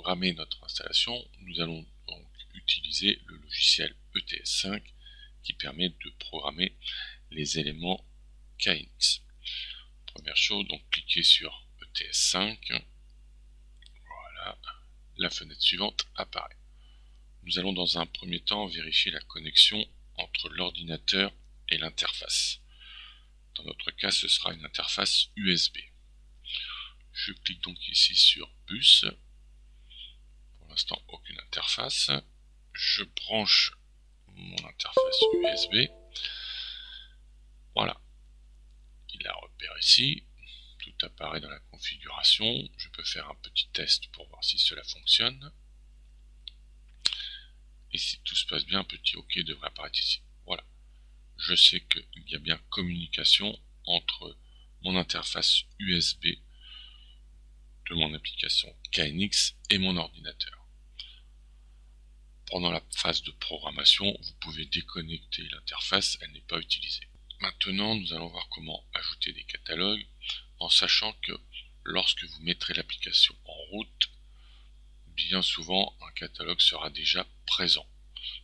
programmer notre installation, nous allons donc utiliser le logiciel ETS5 qui permet de programmer les éléments KNX. Première chose, donc cliquez sur ETS5. Voilà, la fenêtre suivante apparaît. Nous allons dans un premier temps vérifier la connexion entre l'ordinateur et l'interface. Dans notre cas, ce sera une interface USB. Je clique donc ici sur bus. Pour l'instant, aucune interface. Je branche mon interface USB. Voilà. Il la repère ici. Tout apparaît dans la configuration. Je peux faire un petit test pour voir si cela fonctionne. Et si tout se passe bien, un petit OK devrait apparaître ici. Voilà. Je sais qu'il y a bien communication entre mon interface USB de mon application KNX et mon ordinateur. Pendant la phase de programmation, vous pouvez déconnecter l'interface, elle n'est pas utilisée. Maintenant, nous allons voir comment ajouter des catalogues en sachant que lorsque vous mettrez l'application en route, bien souvent un catalogue sera déjà présent.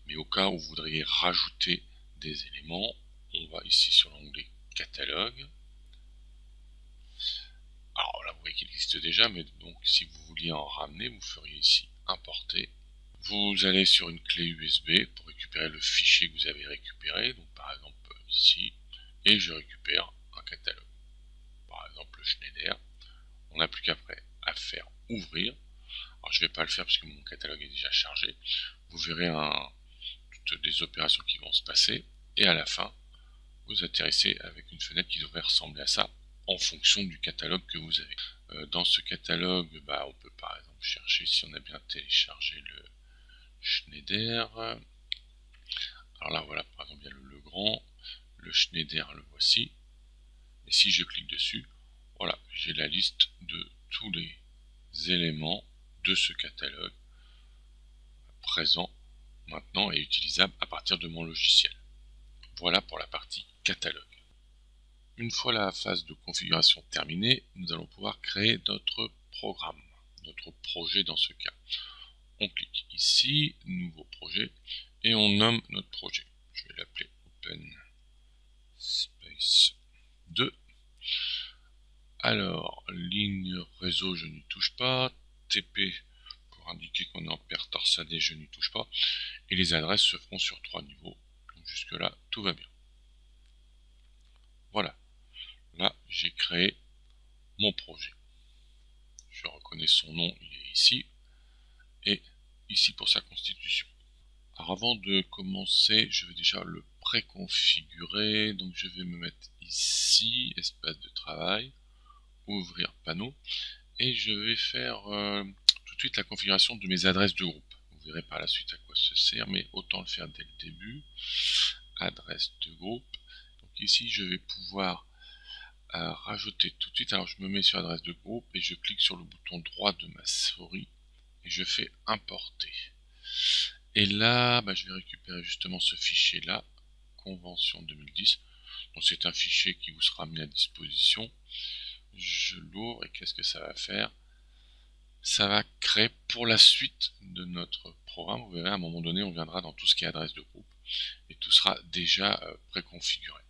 Mais au cas où vous voudriez rajouter des éléments, on va ici sur l'onglet catalogue. Alors là, vous voyez qu'il existe déjà, mais donc si vous vouliez en ramener, vous feriez ici importer. Vous allez sur une clé USB pour récupérer le fichier que vous avez récupéré, donc par exemple ici, et je récupère un catalogue. Par exemple le Schneider. On n'a plus qu'après à faire ouvrir. Alors je ne vais pas le faire parce que mon catalogue est déjà chargé. Vous verrez toutes des opérations qui vont se passer, et à la fin, vous atterrissez avec une fenêtre qui devrait ressembler à ça en fonction du catalogue que vous avez. Dans ce catalogue, on peut par exemple chercher si on a bien téléchargé le Schneider. Alors là, voilà, par exemple, il y a le Legrand, le Schneider, le voici. Et si je clique dessus, voilà, j'ai la liste de tous les éléments de ce catalogue présent maintenant et utilisable à partir de mon logiciel. Voilà pour la partie catalogue. Une fois la phase de configuration terminée, nous allons pouvoir créer notre programme, notre projet dans ce cas. On clique ici, nouveau projet, et on nomme notre projet. Je vais l'appeler Open Space 2. Alors, ligne réseau, je n'y touche pas. TP, pour indiquer qu'on est en paire torsadée, je n'y touche pas. Et les adresses se feront sur 3 niveaux. Donc jusque là, tout va bien. Voilà. Là, j'ai créé mon projet. Je reconnais son nom, il est ici. Et ici pour sa constitution. Alors avant de commencer, je vais déjà le préconfigurer. Donc je vais me mettre ici, espace de travail, ouvrir panneau. Et je vais faire tout de suite la configuration de mes adresses de groupe. Vous verrez par la suite à quoi ça sert, mais autant le faire dès le début. Adresse de groupe. Donc ici, je vais pouvoir rajouter tout de suite. Alors je me mets sur adresse de groupe et je clique sur le bouton droit de ma souris et je fais importer. Et là, je vais récupérer justement ce fichier-là, convention 2010. Donc c'est un fichier qui vous sera mis à disposition. Je l'ouvre et qu'est-ce que ça va faire? Ça va créer pour la suite de notre programme. Vous verrez, à un moment donné, on viendra dans tout ce qui est adresse de groupe et tout sera déjà préconfiguré.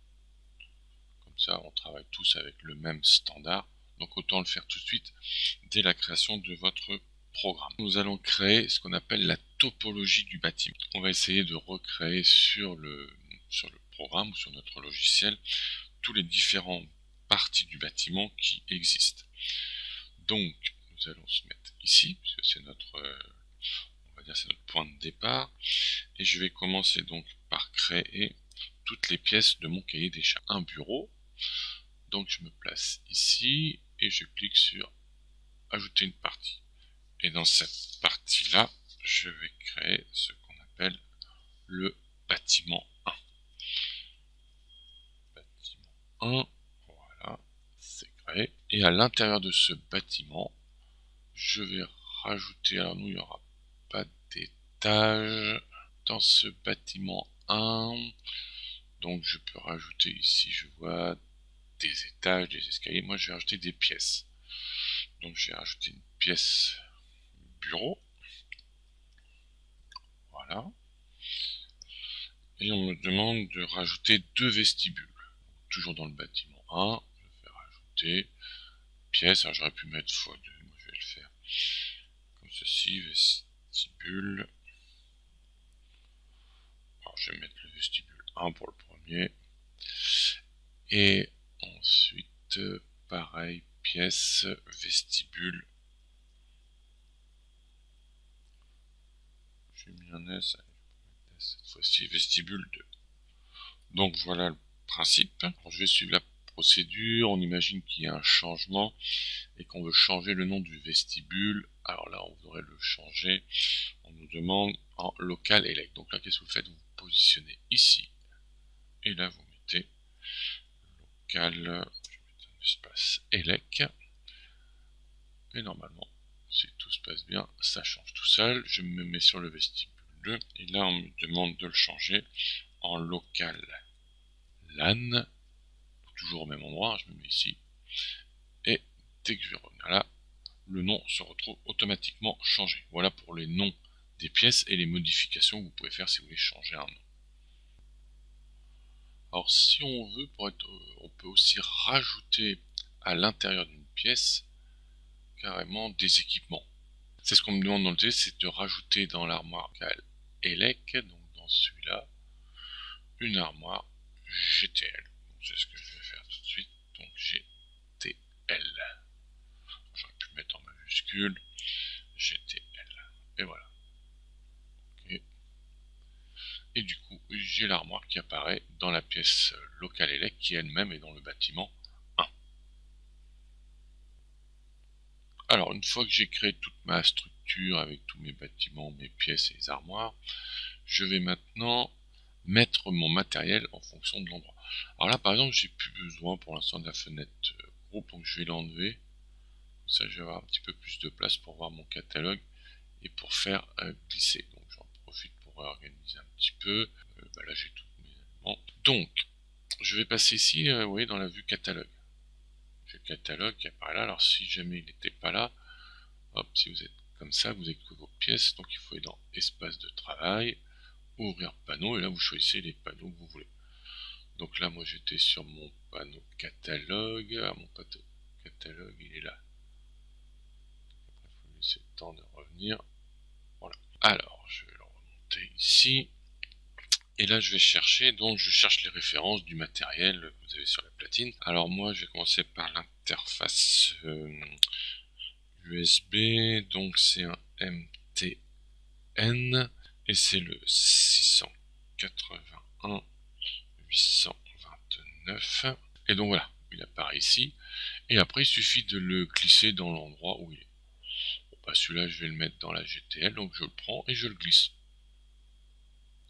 Comme ça, on travaille tous avec le même standard. Donc autant le faire tout de suite dès la création de votre programme. Nous allons créer ce qu'on appelle la topologie du bâtiment. On va essayer de recréer sur le programme ou sur notre logiciel tous les différentes parties du bâtiment qui existent. Donc nous allons se mettre ici, puisque c'est notre on va dire c'est notre point de départ, et je vais commencer donc par créer toutes les pièces de mon cahier des charges. Un bureau, donc je me place ici et je clique sur ajouter une partie. Et dans cette partie-là, je vais créer ce qu'on appelle le bâtiment 1. Bâtiment 1, voilà, c'est créé. Et à l'intérieur de ce bâtiment, je vais rajouter, alors nous, il n'y aura pas d'étage. Dans ce bâtiment 1, donc je peux rajouter ici, je vois des étages, des escaliers. Moi, je vais rajouter des pièces. Donc, je vais rajouter une pièce bureau. bureau. Voilà. Et on me demande de rajouter 2 vestibules. Toujours dans le bâtiment 1, je vais rajouter pièce. Alors j'aurais pu mettre x2, moi je vais le faire comme ceci, vestibule. Alors je vais mettre le vestibule 1 pour le premier. Et ensuite, pareil, pièce, vestibule. J'ai mis un S, cette fois-ci, vestibule 2. Donc voilà le principe. Alors, je vais suivre la procédure. On imagine qu'il y a un changement et qu'on veut changer le nom du vestibule. Alors là, on voudrait le changer. On nous demande en local elect. Donc là, qu'est-ce que vous faites? Vous vous positionnez ici. Et là, vous mettez local, je vais mettre un espace elect. Et normalement, si tout se passe bien, ça change tout seul. Je me mets sur le vestibule 2. Et là, on me demande de le changer en local LAN. Toujours au même endroit, je me mets ici. Et dès que je vais revenir là, le nom se retrouve automatiquement changé. Voilà pour les noms des pièces et les modifications que vous pouvez faire si vous voulez changer un nom. Alors si on veut, on peut aussi rajouter à l'intérieur d'une pièce carrément des équipements. C'est ce qu'on me demande dans le test, c'est de rajouter dans l'armoire ELEC, donc dans celui-là, une armoire GTL. C'est ce que je vais faire tout de suite, donc GTL. J'aurais pu mettre en majuscule GTL. Et voilà. Okay. Et du coup, j'ai l'armoire qui apparaît dans la pièce locale ELEC qui elle-même est dans le bâtiment 1. Alors, une fois que j'ai créé toute ma structure avec tous mes bâtiments, mes pièces et les armoires, je vais maintenant mettre mon matériel en fonction de l'endroit. Alors là, par exemple, j'ai plus besoin pour l'instant de la fenêtre groupe, donc je vais l'enlever. Ça, je vais avoir un petit peu plus de place pour voir mon catalogue et pour faire glisser. Donc, j'en profite pour réorganiser un petit peu. Là, j'ai tous mes éléments. Donc, je vais passer ici, vous voyez, dans la vue catalogue. J'ai le catalogue qui apparaît là. Alors, si jamais il n'était pas là, hop, si vous êtes comme ça, vous avez que vos pièces. Donc, il faut aller dans espace de travail, ouvrir panneau, et là, vous choisissez les panneaux que vous voulez. Donc là, moi, j'étais sur mon panneau catalogue. Ah, mon panneau catalogue, il est là. Après, il faut laisser le temps de revenir. Voilà. Alors, je vais le remonter ici. Et là, je vais chercher, donc je cherche les références du matériel que vous avez sur la platine. Alors moi, je vais commencer par l'interface USB, donc c'est un MTN, et c'est le 681 829. Et donc voilà, il apparaît ici. Et après, il suffit de le glisser dans l'endroit où il est. Bon, bah celui-là, je vais le mettre dans la GTL, donc je le prends et je le glisse.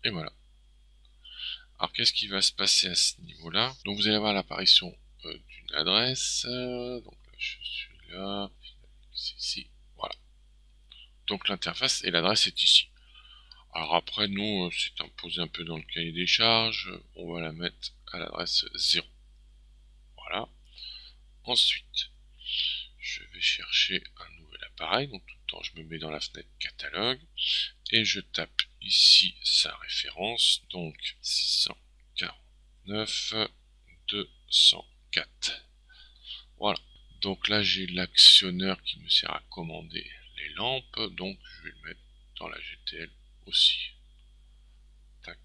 Et voilà. Alors qu'est-ce qui va se passer à ce niveau-là? Donc vous allez avoir l'apparition d'une adresse. Donc là, je suis là. C'est ici. Voilà. Donc l'interface et l'adresse est ici. Alors après, nous, c'est imposé un peu dans le cahier des charges. On va la mettre à l'adresse 0. Voilà. Ensuite, je vais chercher un nouvel appareil. Donc tout le temps, je me mets dans la fenêtre catalogue. Et je tape ici sa référence. Donc 649 204. Voilà. Donc là, j'ai l'actionneur qui me sert à commander les lampes. Donc je vais le mettre dans la GTL aussi. Tac.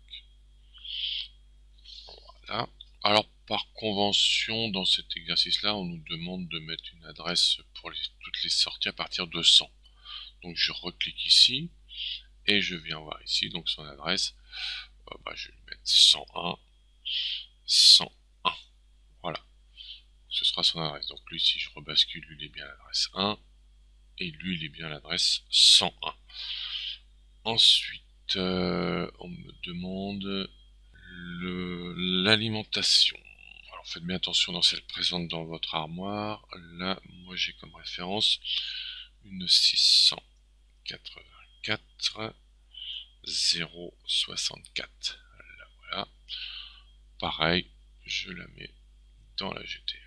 Voilà. Alors par convention, dans cet exercice-là, on nous demande de mettre une adresse pour toutes les sorties à partir de 100. Donc je reclique ici et je viens voir ici donc son adresse. Je vais mettre 101 101. Voilà. Ce sera son adresse. Donc lui, si je rebascule, lui il est bien à l'adresse 1 et lui il est bien à l'adresse 101. Ensuite, on me demande l'alimentation. Alors faites bien attention dans celle présente dans votre armoire. Là, moi j'ai comme référence une 684 064. Là, voilà. Pareil, je la mets dans la GTL.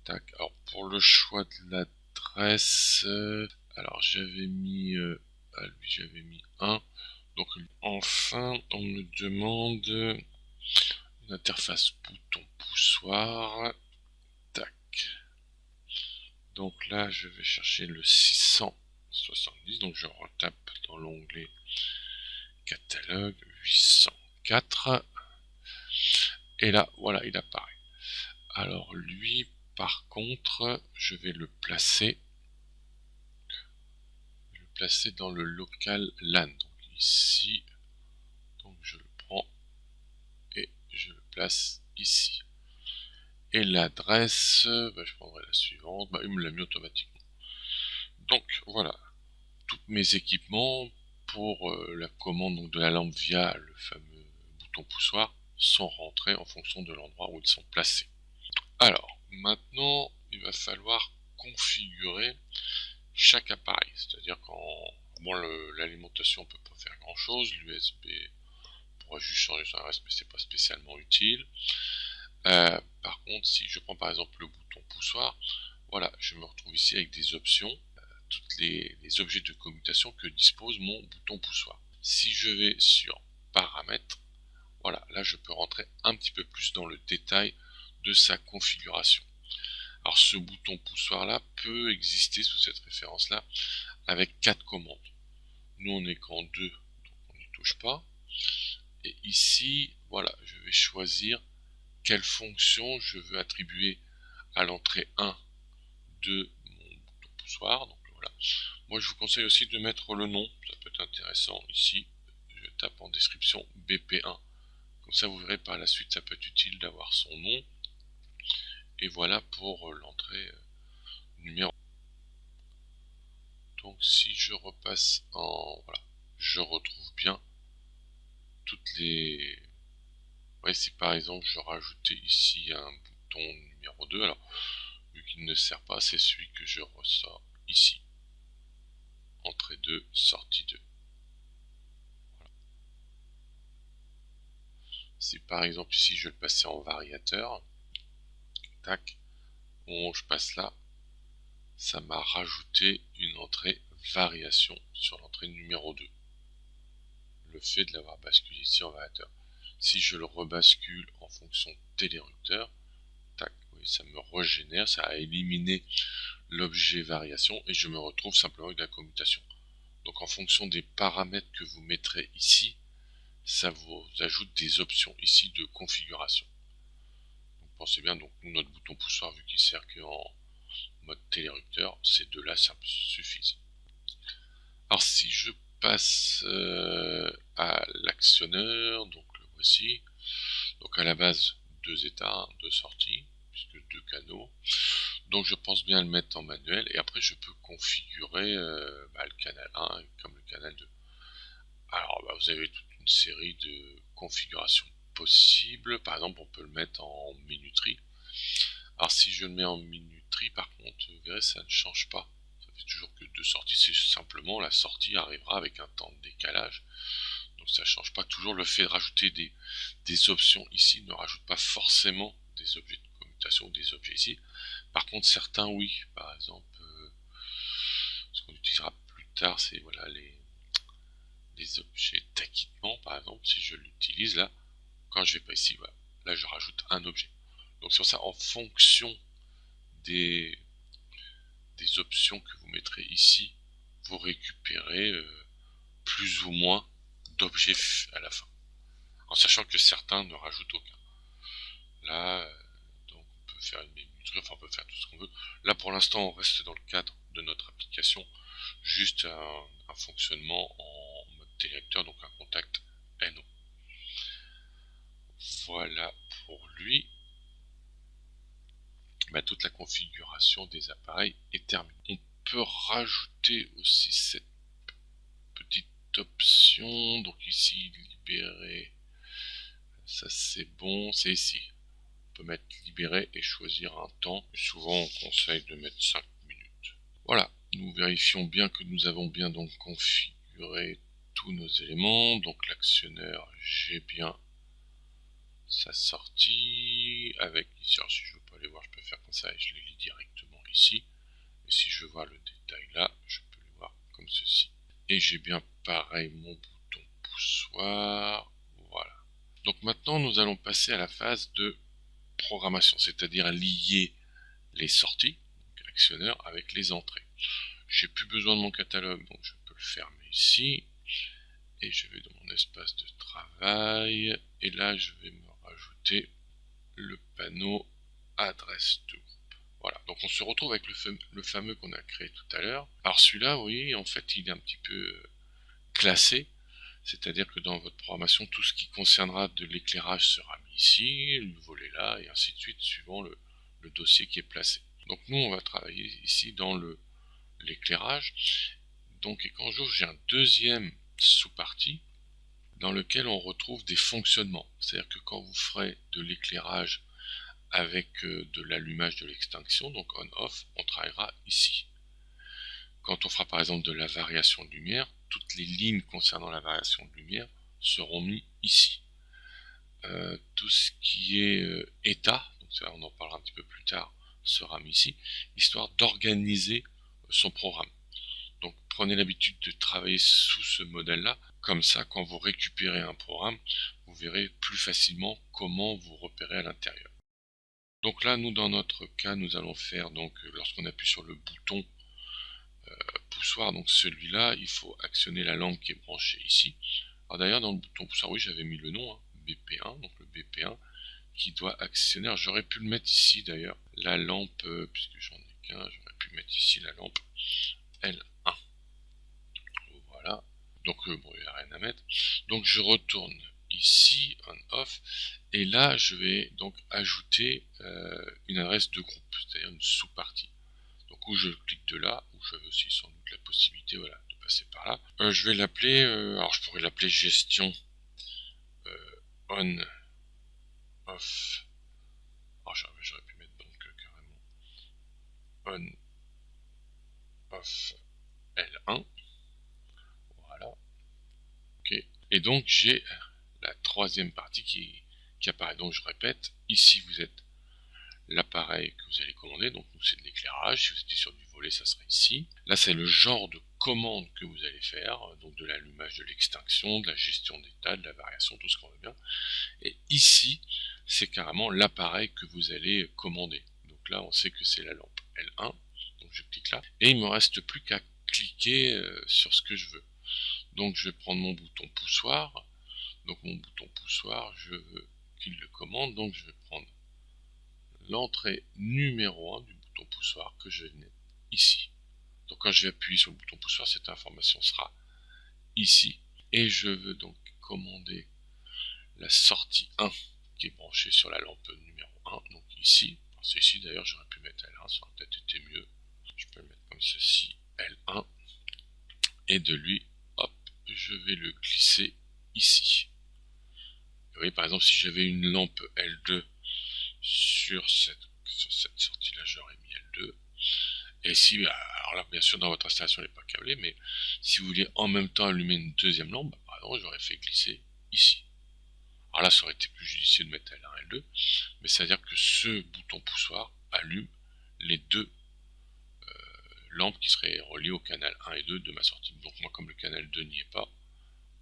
Tac. Alors pour le choix de l'adresse, Alors j'avais mis à lui j'avais mis 1. Donc enfin on me demande une interface bouton poussoir. Tac. Donc là je vais chercher le 670. Donc je retape dans l'onglet catalogue 804. Et là voilà il apparaît. Alors lui par contre je vais le placer dans le local LAN. Donc ici, donc je le prends et je le place ici. Et l'adresse, je prendrai la suivante, il me l'a mis automatiquement. Donc voilà, tous mes équipements pour la commande donc, de la lampe via le fameux bouton poussoir sont rentrés en fonction de l'endroit où ils sont placés. Alors, maintenant, il va falloir configurer chaque appareil, c'est-à-dire qu'en bon, l'alimentation peut pas faire grand chose, l'USB pourra juste changer son adresse mais c'est pas spécialement utile. Par contre si je prends par exemple le bouton poussoir, voilà, je me retrouve ici avec des options, toutes les objets de commutation que dispose mon bouton poussoir. Si je vais sur paramètres, voilà, là je peux rentrer un petit peu plus dans le détail de sa configuration. Alors ce bouton poussoir là peut exister sous cette référence là avec 4 commandes. Nous on est qu'en 2, donc on n'y touche pas. Et ici, voilà, je vais choisir quelle fonction je veux attribuer à l'entrée 1 de mon bouton poussoir. Donc voilà. Moi je vous conseille aussi de mettre le nom, ça peut être intéressant ici. Je tape en description BP1. Comme ça vous verrez par la suite, ça peut être utile d'avoir son nom. Et voilà pour l'entrée numéro. Donc si je repasse en... Voilà, je retrouve bien toutes les... Ouais, si par exemple je rajoutais ici un bouton numéro 2, alors vu qu'il ne sert pas, c'est celui que je ressors ici. Entrée 2, sortie 2. Voilà. Si par exemple ici je le passais en variateur, tac, bon, je passe là, ça m'a rajouté une entrée variation sur l'entrée numéro 2. Le fait de l'avoir basculé ici en variateur. Si je le rebascule en fonction télérupteur, tac, oui, ça me régénère, ça a éliminé l'objet variation et je me retrouve simplement avec la commutation. Donc en fonction des paramètres que vous mettrez ici, ça vous ajoute des options ici de configuration. Donc pensez bien, donc notre bouton poussoir, vu qu'il sert qu'en mode télérupteur, ces deux-là ça suffisent. Alors si je passe à l'actionneur, donc le voici, donc à la base 2 états, 2 sorties, puisque 2 canaux. Donc je pense bien le mettre en manuel et après je peux configurer le canal 1 comme le canal 2. Alors vous avez toute une série de configurations possibles. Par exemple on peut le mettre en minuterie. Alors si je le mets en minuterie par contre vous verrez ça ne change pas. Ça fait toujours que 2 sorties. C'est simplement la sortie arrivera avec un temps de décalage. Donc ça ne change pas. Toujours le fait de rajouter des options ici ne rajoute pas forcément des objets de commutation ou des objets ici. Par contre certains oui. Par exemple ce qu'on utilisera plus tard c'est voilà les objets d'acquittement par exemple. Si je l'utilise là, quand je vais pas ici, voilà, là je rajoute un objet. Donc c'est pour ça en fonction des options que vous mettrez ici, vous récupérez plus ou moins d'objets à la fin, en sachant que certains ne rajoutent aucun. Là donc on peut faire une minuterie, enfin on peut faire tout ce qu'on veut. Là pour l'instant on reste dans le cadre de notre application, juste un fonctionnement en mode télélecteur, donc un contact NO. Voilà pour lui. Toute la configuration des appareils est terminée. On peut rajouter aussi cette petite option. Donc ici, libérer. Ça c'est bon, c'est ici. On peut mettre libérer et choisir un temps. Souvent on conseille de mettre 5 minutes. Voilà, nous vérifions bien que nous avons bien donc configuré tous nos éléments. Donc l'actionneur, j'ai bien sa sortie avec ici. Alors si je veux pas les voir, je peux faire comme ça et je les lis directement ici. Et si je veux voir le détail là, je peux le Et j'ai bien pareil mon bouton poussoir. Voilà. Donc maintenant, nous allons passer à la phase de programmation, c'est-à-dire lier les sorties, donc actionneur, avec les entrées. J'ai plus besoin de mon catalogue, donc je peux le fermer ici. Et je vais dans mon espace de travail. Et là, je vais me rajouter le panneau adresse de groupe. Voilà, donc on se retrouve avec le fameux qu'on a créé tout à l'heure. Alors celui-là, vous voyez, en fait, il est un petit peu classé. C'est-à-dire que dans votre programmation, tout ce qui concernera de l'éclairage sera mis ici, le volet là, et ainsi de suite, suivant le dossier qui est placé. Donc nous, on va travailler ici dans l'éclairage. Donc, et quand j'ai un deuxième sous-partie dans lequel on retrouve des fonctionnements. C'est-à-dire que quand vous ferez de l'éclairage avec de l'allumage de l'extinction, donc on-off, on travaillera ici. Quand on fera par exemple de la variation de lumière, toutes les lignes concernant la variation de lumière seront mises ici. Tout ce qui est état, donc ça, on en parlera un petit peu plus tard, sera mis ici, histoire d'organiser son programme. Donc prenez l'habitude de travailler sous ce modèle-là, comme ça quand vous récupérez un programme, vous verrez plus facilement comment vous repérez à l'intérieur. Donc là, nous dans notre cas, nous allons faire, donc lorsqu'on appuie sur le bouton poussoir, donc celui-là, il faut actionner la lampe qui est branchée ici. Alors d'ailleurs, dans le bouton poussoir, oui, j'avais mis le nom, hein, BP1, donc le BP1, qui doit actionner. Alors j'aurais pu le mettre ici d'ailleurs, la lampe, puisque j'en ai qu'un, j'aurais pu mettre ici la lampe L1. Voilà, donc bon, il n'y a rien à mettre. Donc je retourne ici, on-off, et là je vais donc ajouter une adresse de groupe, c'est-à-dire une sous-partie. Donc où je clique de là, où j'avais aussi sans doute la possibilité, voilà, de passer par là. Je vais l'appeler, alors je pourrais l'appeler gestion on-off. Alors j'aurais pu mettre donc carrément on-off L1. Voilà. Ok. Et donc j'ai la troisième partie qui apparaît. Donc je répète, ici vous êtes l'appareil que vous allez commander, donc nous c'est de l'éclairage, si vous étiez sur du volet ça serait ici. Là c'est le genre de commande que vous allez faire, donc de l'allumage de l'extinction, de la gestion d'état, de la variation, tout ce qu'on veut bien. Et ici c'est carrément l'appareil que vous allez commander. Donc là on sait que c'est la lampe L1, donc je clique là, et il me reste plus qu'à cliquer sur ce que je veux. Donc je vais prendre mon bouton poussoir, donc mon bouton poussoir, je veux qu'il le commande, donc je vais prendre l'entrée numéro 1 du bouton poussoir que je vais mettre ici. Donc quand je vais appuyer sur le bouton poussoir, cette information sera ici. Et je veux donc commander la sortie 1 qui est branchée sur la lampe numéro 1, donc ici. C'est ici d'ailleurs, j'aurais pu mettre L1, ça aurait peut-être été mieux. Je peux le mettre comme ceci, L1. Et de lui, hop, je vais le glisser ici. Vous voyez, par exemple, si j'avais une lampe L2 sur cette sortie-là, j'aurais mis L2. Et si, alors là, bien sûr, dans votre installation, elle n'est pas câblée, mais si vous vouliez en même temps allumer une deuxième lampe, par exemple, j'aurais fait glisser ici. Alors là, ça aurait été plus judicieux de mettre L1, L2, mais c'est-à-dire que ce bouton poussoir allume les deux lampes qui seraient reliées au canal 1 et 2 de ma sortie. Donc moi, comme le canal 2 n'y est pas,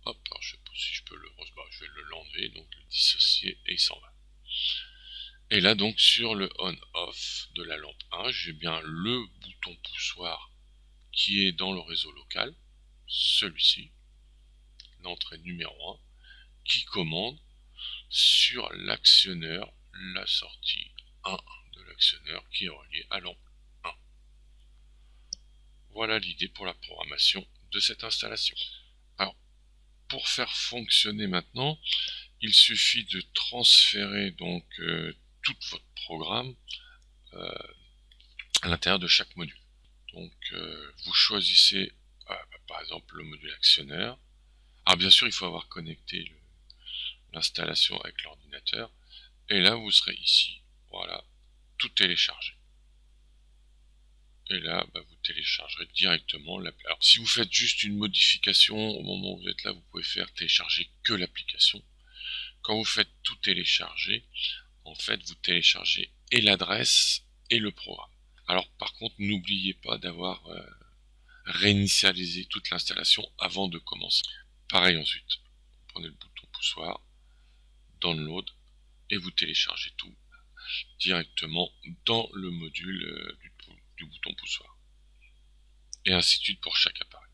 hop, alors je sais pas si je peux je vais l'enlever, donc le dissocier, et il s'en va. Et là donc sur le on-off de la lampe 1, j'ai bien le bouton poussoir qui est dans le réseau local, celui-ci, l'entrée numéro 1, qui commande sur l'actionneur la sortie 1 de l'actionneur qui est reliée à lampe 1. Voilà l'idée pour la programmation de cette installation. Alors, pour faire fonctionner maintenant, il suffit de transférer donc tout votre programme à l'intérieur de chaque module. Donc vous choisissez par exemple le module actionneur. Alors bien sûr il faut avoir connecté l'installation avec l'ordinateur. Et là vous serez ici. Voilà, tout téléchargé. Et là vous téléchargerez directement l'appli. Alors si vous faites juste une modification au moment où vous êtes là, vous pouvez faire télécharger que l'application. Quand vous faites tout télécharger, en fait vous téléchargez et l'adresse et le programme. Alors par contre n'oubliez pas d'avoir réinitialiser toute l'installation avant de commencer. Pareil ensuite, vous prenez le bouton poussoir, download, et vous téléchargez tout directement dans le module du bouton poussoir. Et ainsi de suite pour chaque appareil.